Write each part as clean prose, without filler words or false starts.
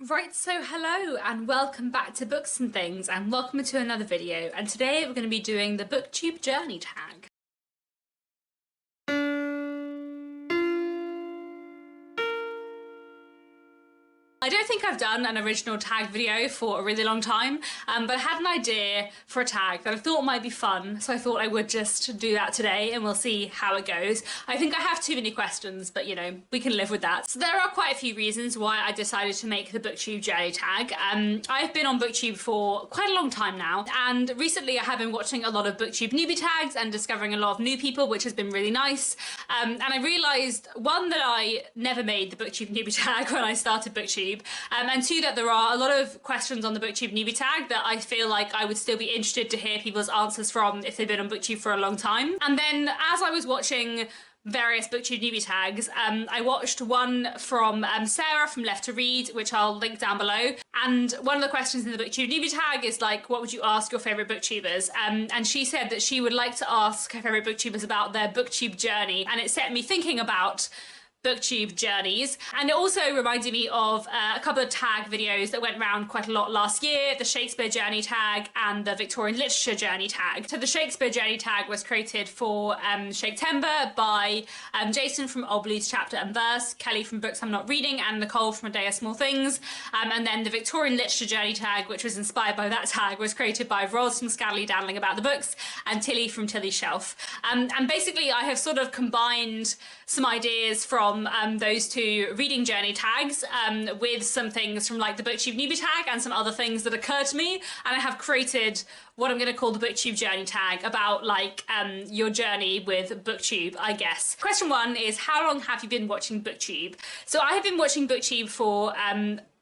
Right, so hello and welcome back to Books and Things and welcome to another video, and today we're going to be doing the Booktube journey tag. I don't think I've done an original tag video for a really long time, but I had an idea for a tag that I thought might be fun, so I thought I would just do that today and we'll see how it goes. I think I have too many questions, but you know, we can live with that. So there are quite a few reasons why I decided to make the Booktube journey tag. I've been on Booktube for quite a long time now, and recently I have been watching a lot of Booktube newbie tags and discovering a lot of new people, which has been really nice. And I realised, one, that I never made the Booktube newbie tag when I started Booktube, and two, that there are a lot of questions on the Booktube newbie tag that I feel like I would still be interested to hear people's answers from if they've been on Booktube for a long time. And then as I was watching various Booktube newbie tags, I watched one from Sarah from Left to Read, which I'll link down below. And one of the questions in the Booktube newbie tag is like, what would you ask your favourite booktubers? And she said that she would like to ask her favourite booktubers about their Booktube journey, and it set me thinking about Booktube journeys. And it also reminded me of a couple of tag videos that went around quite a lot last year, the Shakespeare journey tag and the Victorian literature journey tag. So the Shakespeare journey tag was created for Shakestember by Jason from Old Blues Chapter and Verse, Kelly from Books I'm Not Reading, and Nicole from A Day of Small Things. And then the Victorian literature journey tag, which was inspired by that tag, was created by Roz from Scally Daddling About the Books and Tilly from Tilly's Shelf. And basically I have sort of combined some ideas from those two reading journey tags with some things from like the Booktube newbie tag and some other things that occurred to me, and I have created what I'm going to call the Booktube journey tag about like your journey with Booktube, I guess. Question one is, how long have you been watching Booktube? So I have been watching Booktube for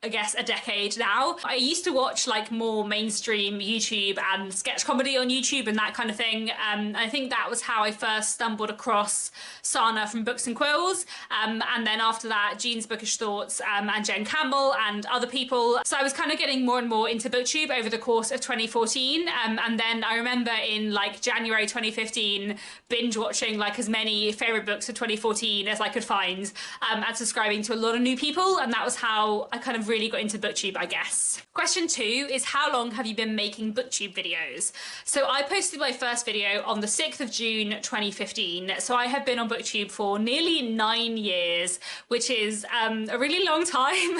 I guess a decade now. I used to watch like more mainstream YouTube and sketch comedy on YouTube and that kind of thing. I think that was how I first stumbled across Sana from Books and Quills. And then after that, Jean's Bookish Thoughts and Jen Campbell and other people. So I was kind of getting more and more into Booktube over the course of 2014. And then I remember in like January 2015, binge watching like as many favourite books of 2014 as I could find, and subscribing to a lot of new people. And that was how I kind of really got into Booktube, I guess. Question two is, how long have you been making Booktube videos? So I posted my first video on the 6th of June 2015. So I have been on Booktube for nearly 9 years, which is a really long time.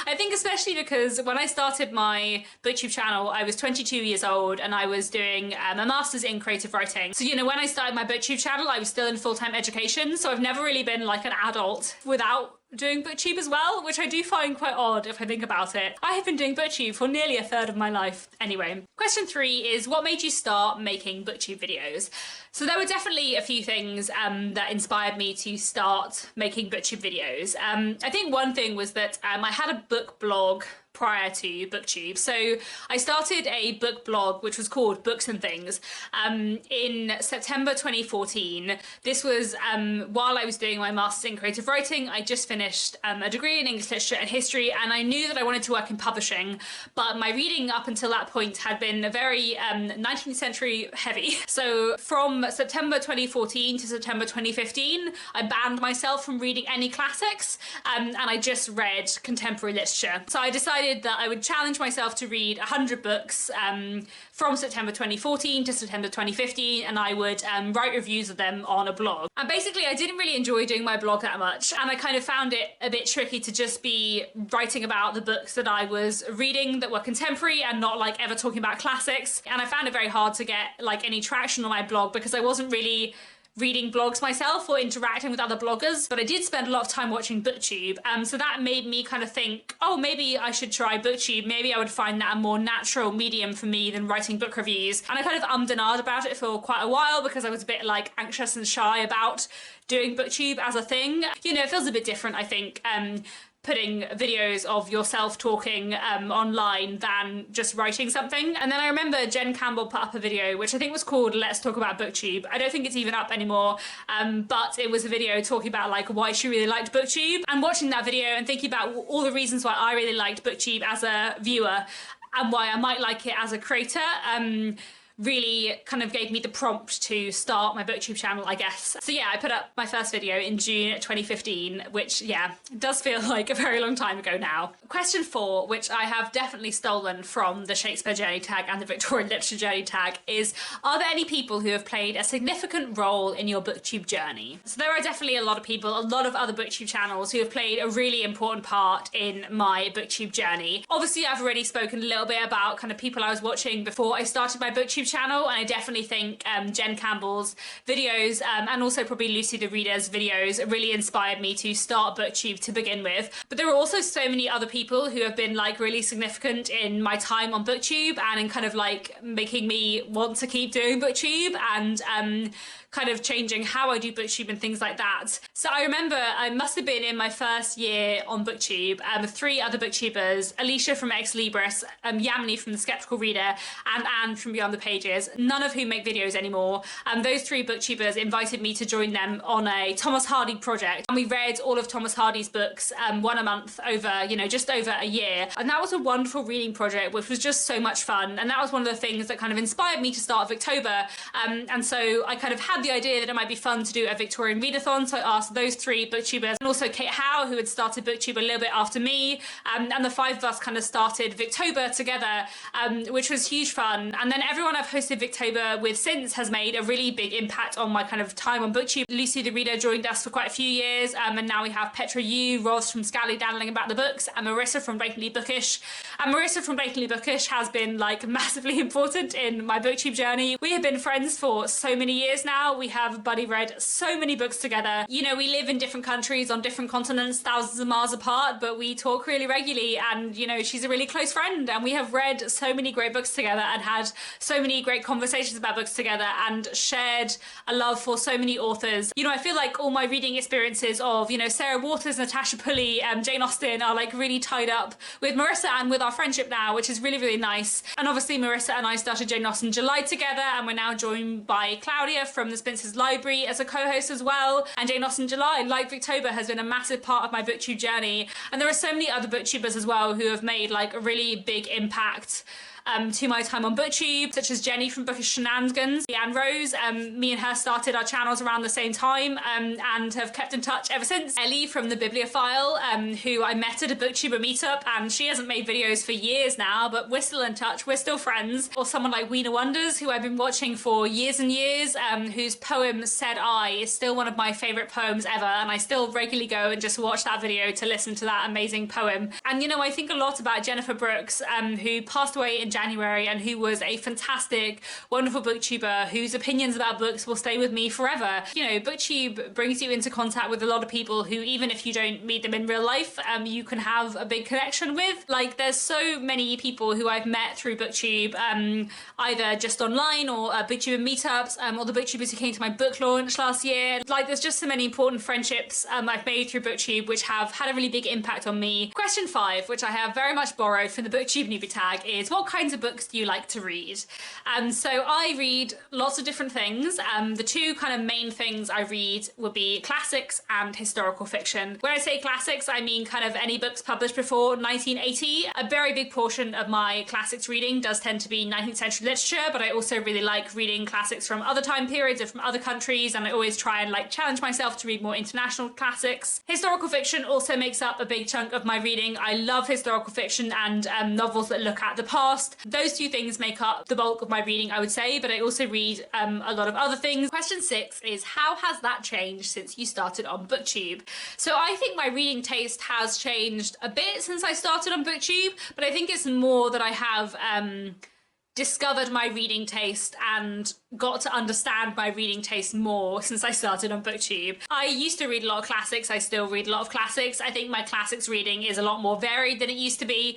I think especially because when I started my Booktube channel, I was 22 years old and I was doing a master's in creative writing. So, you know, when I started my Booktube channel, I was still in full-time education. So I've never really been like an adult without doing Booktube as well, which I do find quite odd if I think about it. I have been doing Booktube for nearly a third of my life. Anyway, question three is, what made you start making Booktube videos? So there were definitely a few things that inspired me to start making Booktube videos. I think one thing was that I had a book blog prior to Booktube. So I started a book blog which was called Books and Things in September 2014. This was while I was doing my master's in creative writing. I just finished a degree in English literature and history, and I knew that I wanted to work in publishing, but my reading up until that point had been very 19th century heavy. So from September 2014 to September 2015, I banned myself from reading any classics, and I just read contemporary literature. So I decided that I would challenge myself to read 100 books from September 2014 to September 2015, and I would write reviews of them on a blog. And basically I didn't really enjoy doing my blog that much, and I kind of found it a bit tricky to just be writing about the books that I was reading that were contemporary and not like ever talking about classics. And I found it very hard to get like any traction on my blog because I wasn't really reading blogs myself or interacting with other bloggers, but I did spend a lot of time watching Booktube, so that made me kind of think, oh, maybe I should try Booktube. Maybe I would find that a more natural medium for me than writing book reviews. And I kind of ummed and ahed about it for quite a while because I was a bit like anxious and shy about doing Booktube as a thing. You know, it feels a bit different, I think, putting videos of yourself talking online than just writing something. And then I remember Jen Campbell put up a video which I think was called Let's Talk About Booktube. I don't think it's even up anymore, but it was a video talking about like why she really liked Booktube, and watching that video and thinking about all the reasons why I really liked Booktube as a viewer and why I might like it as a creator really kind of gave me the prompt to start my booktube channel, I guess. So yeah, I put up my first video in June 2015, which yeah, does feel like a very long time ago now. Question 4, which I have definitely stolen from the Shakespeare Journey tag and the Victorian Literature Journey tag, is, are there any people who have played a significant role in your booktube journey? So there are definitely a lot of people, a lot of other booktube channels who have played a really important part in my booktube journey. Obviously, I've already spoken a little bit about kind of people I was watching before I started my booktube channel, and I definitely think Jen Campbell's videos and also probably Lucy the Reader's videos really inspired me to start booktube to begin with. But there are also so many other people who have been like really significant in my time on booktube and in kind of like making me want to keep doing booktube and kind of changing how I do booktube and things like that. So I remember I must have been in my first year on booktube, 3 other booktubers, Alicia from Ex Libris, Yamini from The Skeptical Reader, and Anne from Beyond the Pages, none of whom make videos anymore. Those 3 booktubers invited me to join them on a Thomas Hardy project, and we read all of Thomas Hardy's books, one a month over, you know, just over a year. And that was a wonderful reading project, which was just so much fun. And that was one of the things that kind of inspired me to start Victober. And so I kind of had the idea that it might be fun to do a Victorian readathon, so I asked those 3 booktubers and also Kate Howe, who had started booktube a little bit after me, and the 5 of us kind of started Victober together, which was huge fun. And then everyone I've hosted Victober with since has made a really big impact on my kind of time on booktube. Lucy the Reader joined us for quite a few years, and now we have Petra Yu, Roz from Scally Daddling About the Books, and Marissa from Blatantly Bookish. And Marissa from Blatantly Bookish has been like massively important in my booktube journey. We have been friends for so many years now. We have buddy read so many books together. You know, we live in different countries on different continents, thousands of miles apart, but we talk really regularly, and you know, she's a really close friend, and we have read so many great books together and had so many great conversations about books together and shared a love for so many authors. You know, I feel like all my reading experiences of, you know, Sarah Waters, Natasha Pulley, Jane Austen are like really tied up with Marissa and with our friendship now, which is really, really nice. And obviously Marissa and I started Jane Austen in July together, and we're now joined by Claudia from the Spencer's Library as a co-host as well. And Jane Austen July, like Victober, has been a massive part of my booktube journey. And there are so many other booktubers as well who have made like a really big impact to my time on booktube, such as Jenny from Bookish Shenanigans, Leanne Rose. Me and her started our channels around the same time and have kept in touch ever since. Ellie from The Bibliophile, who I met at a booktuber meetup, and she hasn't made videos for years now, but we're still in touch, we're still friends. Or someone like Weena Wonders, who I've been watching for years and years, whose poem Said I is still one of my favourite poems ever, and I still regularly go and just watch that video to listen to that amazing poem. And you know, I think a lot about Jennifer Brooks, who passed away in January and who was a fantastic, wonderful booktuber whose opinions about books will stay with me forever. You know, booktube brings you into contact with a lot of people who, even if you don't meet them in real life, you can have a big connection with. Like, there's so many people who I've met through booktube, either just online or booktuber meetups, or the booktubers who came to my book launch last year. Like, there's just so many important friendships I've made through booktube which have had a really big impact on me. Question 5, which I have very much borrowed from the booktube newbie tag, is what kinds of books do you like to read? So I read lots of different things. The 2 kind of main things I read would be classics and historical fiction. When I say classics, I mean kind of any books published before 1980. A very big portion of my classics reading does tend to be 19th century literature, but I also really like reading classics from other time periods or from other countries, and I always try and like challenge myself to read more international classics. Historical fiction also makes up a big chunk of my reading. I love historical fiction and novels that look at the past. Those 2 things make up the bulk of my reading, I would say, but I also read a lot of other things. Question 6 is, how has that changed since you started on booktube? So I think my reading taste has changed a bit since I started on booktube, but I think it's more that I have discovered my reading taste and got to understand my reading taste more since I started on booktube. I used to read a lot of classics. I still read a lot of classics. I think my classics reading is a lot more varied than it used to be,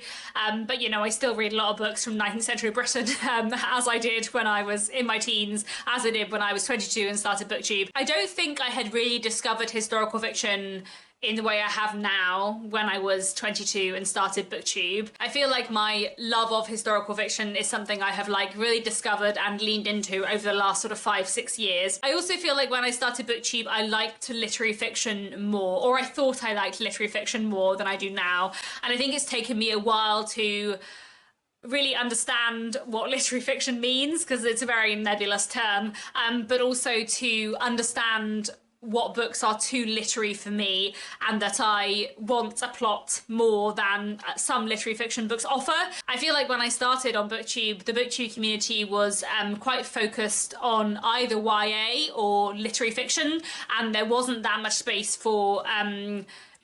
but you know, I still read a lot of books from 19th century Britain, as I did when I was in my teens, as I did when I was 22 and started booktube. I don't think I had really discovered historical fiction in the way I have now when I was 22 and started booktube. I feel like my love of historical fiction is something I have like really discovered and leaned into over the last sort of 5-6 years. I also feel like when I started booktube, I liked literary fiction more, or I thought I liked literary fiction more than I do now. And I think it's taken me a while to really understand what literary fiction means, because it's a very nebulous term, but also to understand what books are too literary for me, and that I want a plot more than some literary fiction books offer. I feel like when I started on Booktube, the Booktube community was quite focused on either YA or literary fiction, and there wasn't that much space for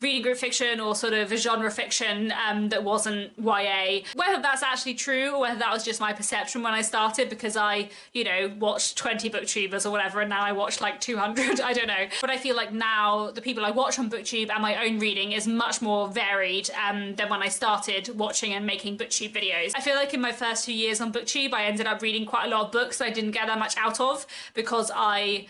reading group fiction or sort of genre fiction that wasn't YA. Whether that's actually true or whether that was just my perception when I started, because I, you know, watched 20 booktubers or whatever, and now I watch like 200, I don't know. But I feel like now the people I watch on Booktube and my own reading is much more varied than when I started watching and making Booktube videos. I feel like in my first few years on Booktube, I ended up reading quite a lot of books that I didn't get that much out of, because I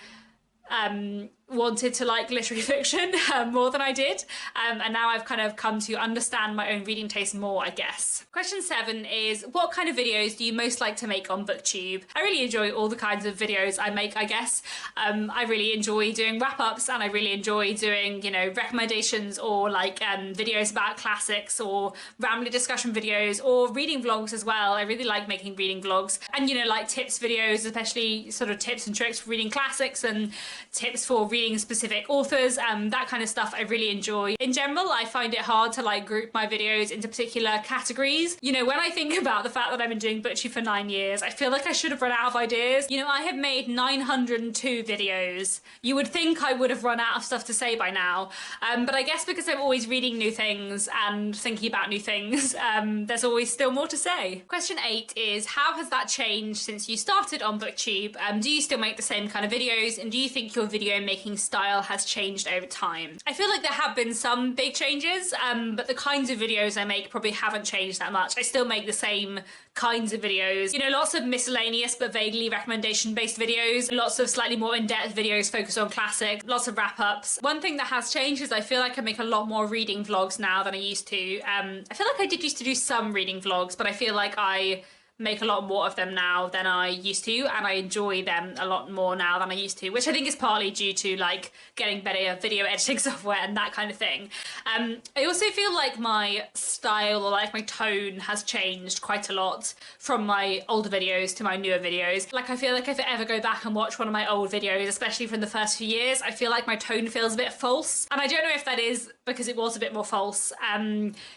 wanted to like literary fiction more than I did, and now I've kind of come to understand my own reading taste more, I guess. Question 7 is, what kind of videos do you most like to make on Booktube? I really enjoy all the kinds of videos I make, I guess. I really enjoy doing wrap-ups, and I really enjoy doing, you know, recommendations, or like videos about classics, or rambling discussion videos, or reading vlogs as well. I really like making reading vlogs, and, you know, like tips videos, especially sort of tips and tricks for reading classics and tips for reading specific authors, that kind of stuff I really enjoy. In general, I find it hard to like group my videos into particular categories. You know, when I think about the fact that I've been doing Booktube for 9 years, I feel like I should have run out of ideas. You know, I have made 902 videos. You would think I would have run out of stuff to say by now, but I guess because I'm always reading new things and thinking about new things, there's always still more to say. Question 8 is, how has that changed since you started on Booktube? Do you still make the same kind of videos, and do you think your video making style has changed over time? I feel like there have been some big changes, but the kinds of videos I make probably haven't changed that much. I still make the same kinds of videos. You know, lots of miscellaneous but vaguely recommendation-based videos, lots of slightly more in-depth videos focused on classic, lots of wrap-ups. One thing that has changed is I feel like I make a lot more reading vlogs now than I used to. I feel like I did used to do some reading vlogs, but I feel like I make a lot more of them now than I used to, and I enjoy them a lot more now than I used to, which I think is partly due to like getting better video editing software and that kind of thing. I also feel like my style, or like my tone, has changed quite a lot from my older videos to my newer videos. Like, I feel like if I ever go back and watch one of my old videos, especially from the first few years, I feel like my tone feels a bit false, and I don't know if that is because it was a bit more false,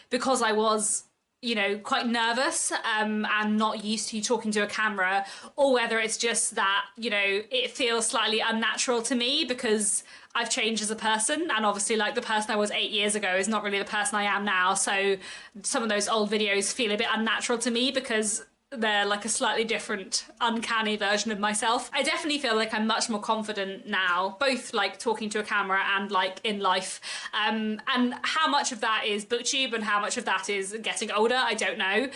because I was, you know, quite nervous and not used to talking to a camera, or whether it's just that, you know, it feels slightly unnatural to me because I've changed as a person, and obviously like the person I was 8 years ago is not really the person I am now, so some of those old videos feel a bit unnatural to me because they're like a slightly different, uncanny version of myself. I definitely feel like I'm much more confident now, both like talking to a camera and like in life. And how much of that is Booktube and how much of that is getting older, I don't know.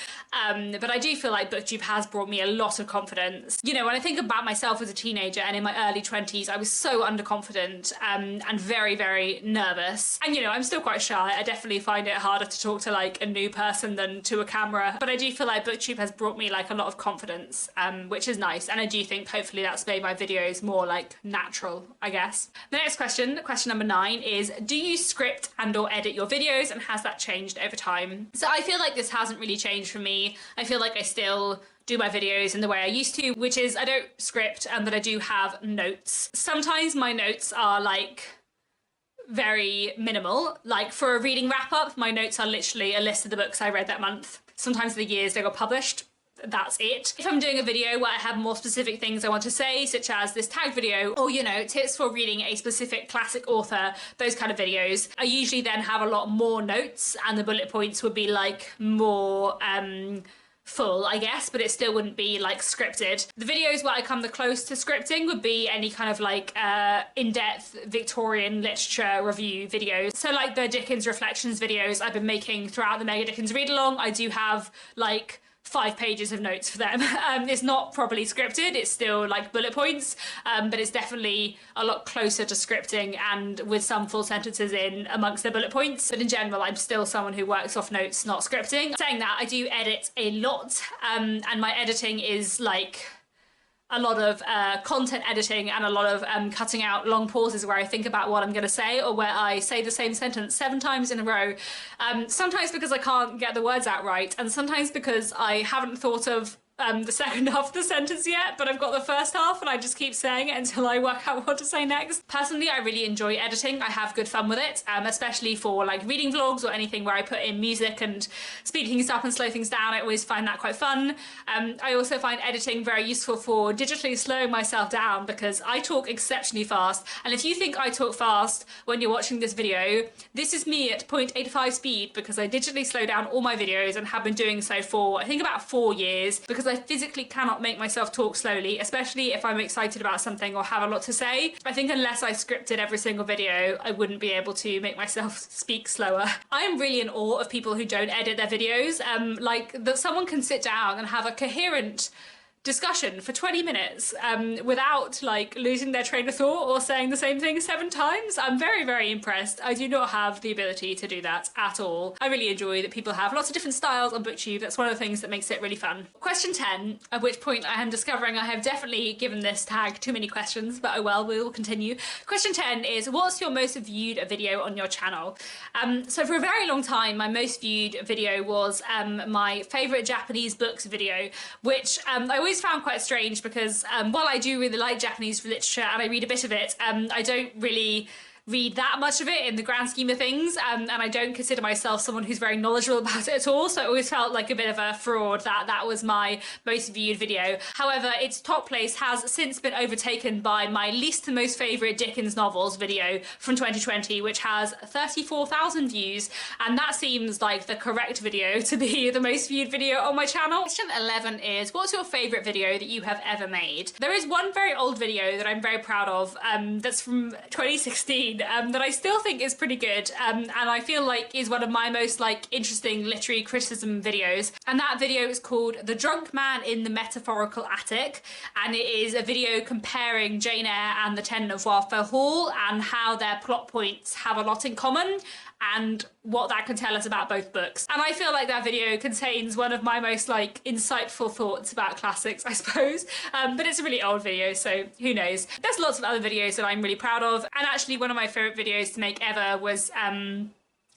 But I do feel like Booktube has brought me a lot of confidence. You know, when I think about myself as a teenager and in my early 20s, I was so underconfident and very, very nervous. And, you know, I'm still quite shy. I definitely find it harder to talk to like a new person than to a camera. But I do feel like Booktube has brought me like a lot of confidence, which is nice, and I do think hopefully that's made my videos more like natural, I guess. The next question number 9, is, do you script and or edit your videos, and has that changed over time? So I feel like this hasn't really changed for me. I feel like I still do my videos in the way I used to, which is I don't script, but I do have notes. Sometimes my notes are like very minimal. Like for a reading wrap up, my notes are literally a list of the books I read that month. Sometimes the years they got published. That's it. If I'm doing a video where I have more specific things I want to say, such as this tag video, or, you know, tips for reading a specific classic author, those kind of videos, I usually then have a lot more notes, and the bullet points would be like more full, I guess, but it still wouldn't be like scripted. The videos where I come the close to scripting would be any kind of like in-depth Victorian literature review videos. So like the Dickens Reflections videos I've been making throughout the Mega Dickens read along, I do have like 5 pages of notes for them. It's not properly scripted, it's still like bullet points, but it's definitely a lot closer to scripting and with some full sentences in amongst the bullet points. But in general, I'm still someone who works off notes, not scripting. Saying that, I do edit a lot, and my editing is like a lot of content editing and a lot of cutting out long pauses where I think about what I'm going to say, or where I say the same sentence 7 times in a row. Sometimes because I can't get the words out right, and sometimes because I haven't thought of the second half of the sentence yet, but I've got the first half and I just keep saying it until I work out what to say next. Personally, I really enjoy editing. I have good fun with it, especially for like reading vlogs or anything where I put in music and speed things up and slow things down. I always find that quite fun. I also find editing very useful for digitally slowing myself down, because I talk exceptionally fast, and if you think I talk fast when you're watching this video, this is me at 0.85 speed, because I digitally slow down all my videos and have been doing so for I think about 4 years, because I physically cannot make myself talk slowly, especially if I'm excited about something or have a lot to say. I think unless I scripted every single video, I wouldn't be able to make myself speak slower. I am really in awe of people who don't edit their videos, like that someone can sit down and have a coherent discussion for 20 minutes without like losing their train of thought or saying the same thing 7 times. I'm very, very impressed. I do not have the ability to do that at all. I really enjoy that people have lots of different styles on Booktube. That's one of the things that makes it really fun. Question 10, at which point I am discovering I have definitely given this tag too many questions, but oh well, we will continue. Question 10 is, what's your most viewed video on your channel? So for a very long time, my most viewed video was my favourite Japanese books video, which I always found quite strange, because while I do really like Japanese literature and I read a bit of it, I don't really read that much of it in the grand scheme of things, and I don't consider myself someone who's very knowledgeable about it at all, so it always felt like a bit of a fraud that was my most viewed video. However, its top place has since been overtaken by my least and most favourite Dickens novels video from 2020, which has 34,000 views, and that seems like the correct video to be the most viewed video on my channel. Question 11 is, what's your favourite video that you have ever made? There is one very old video that I'm very proud of, that's from 2016, that I still think is pretty good, and I feel like is one of my most like interesting literary criticism videos, and that video is called The Drunk Man in the Metaphorical Attic, and it is a video comparing Jane Eyre and The Tenant of Wildfell Hall and how their plot points have a lot in common and what that can tell us about both books. And I feel like that video contains one of my most like insightful thoughts about classics, I suppose, but it's a really old video, so who knows. There's lots of other videos that I'm really proud of, and actually one of my favourite videos to make ever was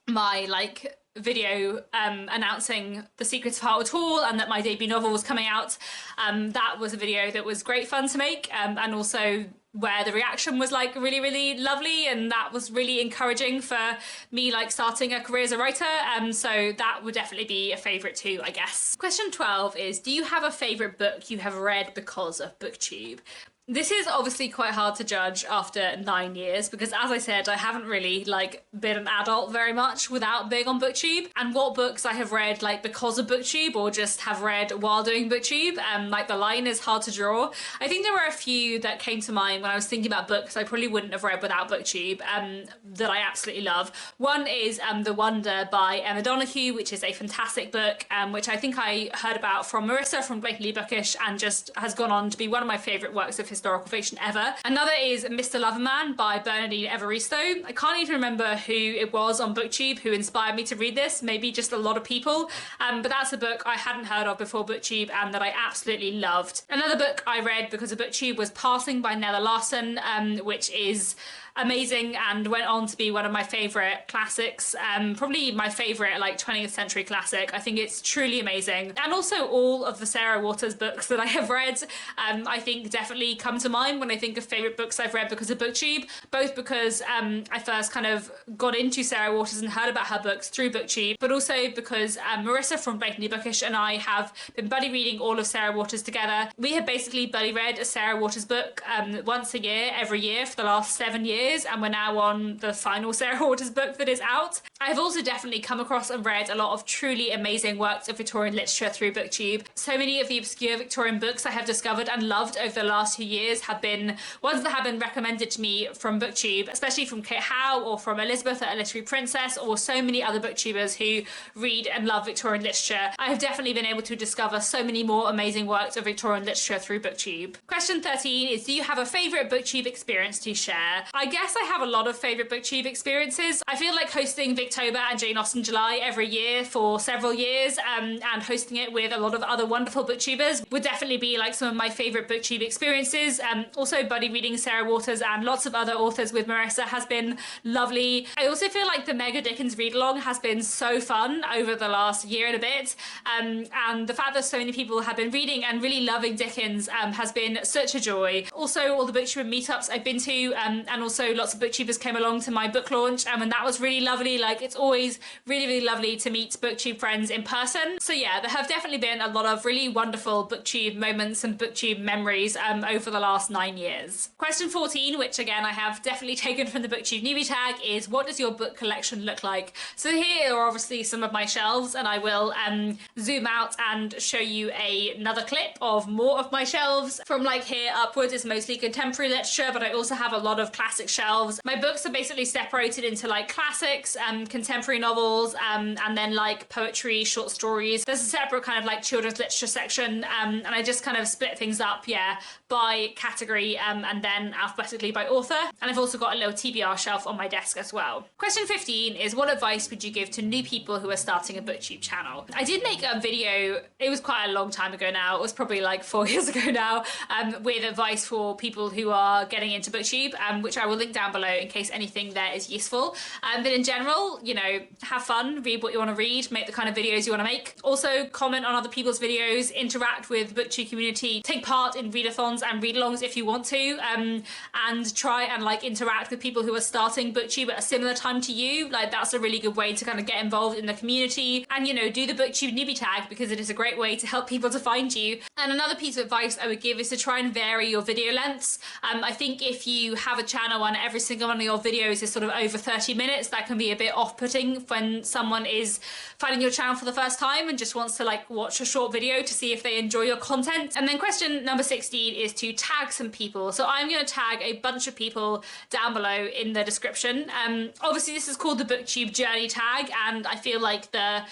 my like video announcing The Secrets of Hartwood Hall and that my debut novel was coming out. That was a video that was great fun to make, and also where the reaction was like really, really lovely, and that was really encouraging for me like starting a career as a writer, so that would definitely be a favourite too, I guess. Question 12 is, do you have a favourite book you have read because of Booktube? This is obviously quite hard to judge after 9 years, because as I said, I haven't really like been an adult very much without being on Booktube, and what books I have read like because of Booktube or just have read while doing Booktube, like the line is hard to draw. I think there were a few that came to mind when I was thinking about books I probably wouldn't have read without Booktube, that I absolutely love. One is The Wonder by Emma Donoghue, which is a fantastic book, which I think I heard about from Marissa from Blatantly Bookish, and just has gone on to be one of my favourite works of historical fiction ever. Another is Mr. Loverman by Bernardine Evaristo. I can't even remember who it was on Booktube who inspired me to read this, maybe just a lot of people, but that's a book I hadn't heard of before Booktube and that I absolutely loved. Another book I read because of Booktube was Passing by Nella Larson, which is amazing and went on to be one of my favourite classics, probably my favourite like 20th century classic. I think it's truly amazing. And also all of the Sarah Waters books that I have read, I think definitely come to mind when I think of favourite books I've read because of Booktube, both because I first kind of got into Sarah Waters and heard about her books through Booktube, but also because Marissa from Blatantly Bookish and I have been buddy reading all of Sarah Waters together. We have basically buddy read a Sarah Waters book once a year, every year for the last 7 years, and we're now on the final Sarah Waters book that is out. I've also definitely come across and read a lot of truly amazing works of Victorian literature through Booktube. So many of the obscure Victorian books I have discovered and loved over the last few years have been ones that have been recommended to me from Booktube, especially from Kate Howe or from Elizabeth at A Literary Princess, or so many other booktubers who read and love Victorian literature. I have definitely been able to discover so many more amazing works of Victorian literature through Booktube. Question 13 is, do you have a favourite Booktube experience to share? I guess I have a lot of favourite Booktube experiences. I feel like hosting Victober and Jane Austen July every year for several years, and hosting it with a lot of other wonderful booktubers would definitely be like some of my favourite Booktube experiences. Also buddy reading Sarah Waters and lots of other authors with Marissa has been lovely. I also feel like the Mega Dickens read along has been so fun over the last year and a bit, and the fact that so many people have been reading and really loving Dickens has been such a joy. Also all the booktuber meetups I've been to, and also lots of booktubers came along to my book launch, and that was really lovely. Like, it's always really lovely to meet booktube friends in person. So yeah, there have definitely been a lot of really wonderful booktube moments and booktube memories over the last 9 years. Question 14, which again I have definitely taken from the Booktube newbie tag, is what does your book collection look like? So here are obviously some of my shelves, and I will zoom out and show you another clip of more of my shelves. From like here upwards is mostly contemporary literature, but I also have a lot of classic shelves. My books are basically separated into like classics, contemporary novels, and then like poetry, short stories. There's a separate kind of like children's literature section, and I just kind of split things up, yeah, by category, and then alphabetically by author. And I've also got a little TBR shelf on my desk as well. Question 15 is, what advice would you give to new people who are starting a Booktube channel? I did make a video, it was quite a long time ago now, it was probably like 4 years ago now, with advice for people who are getting into Booktube, which I will link down below in case anything there is useful. But in general, you know, have fun, read what you want to read, make the kind of videos you want to make. Also comment on other people's videos, interact with the Booktube community, take part in readathons and read-alongs if you want to, and try and like interact with people who are starting Booktube at a similar time to you. Like, that's a really good way to kind of get involved in the community, and you know, do the Booktube newbie tag because it is a great way to help people to find you. And another piece of advice I would give is to try and vary your video lengths. I think if you have a channel and every single one of your videos is sort of over 30 minutes, that can be a bit off-putting when someone is finding your channel for the first time and just wants to like watch a short video to see if they enjoy your content. And then question number 16 is to tag some people. So I'm going to tag a bunch of people down below in the description. Obviously this is called the Booktube journey tag, and I feel like the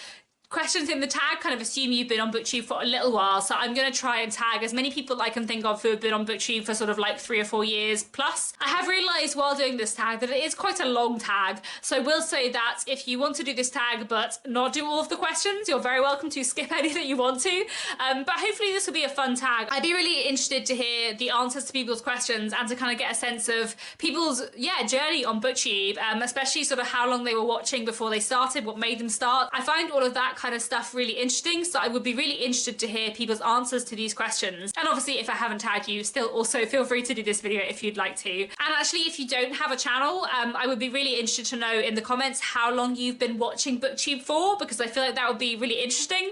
questions in the tag kind of assume you've been on Booktube for a little while, so I'm going to try and tag as many people I can think of who have been on Booktube for sort of like 3 or 4 years plus. I have realised while doing this tag that it is quite a long tag, so I will say that if you want to do this tag but not do all of the questions, you're very welcome to skip any that you want to, but hopefully this will be a fun tag. I'd be really interested to hear the answers to people's questions and to kind of get a sense of people's journey on Booktube, especially sort of how long they were watching before they started, what made them start. I find all of that kind of stuff really interesting, so I would be really interested to hear people's answers to these questions. And obviously if I haven't tagged you, still also feel free to do this video if you'd like to. And actually if you don't have a channel, I would be really interested to know in the comments how long you've been watching Booktube for, because I feel like that would be really interesting.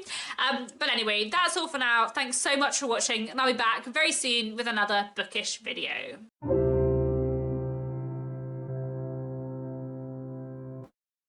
But anyway, that's all for now. Thanks so much for watching, and I'll be back very soon with another bookish video.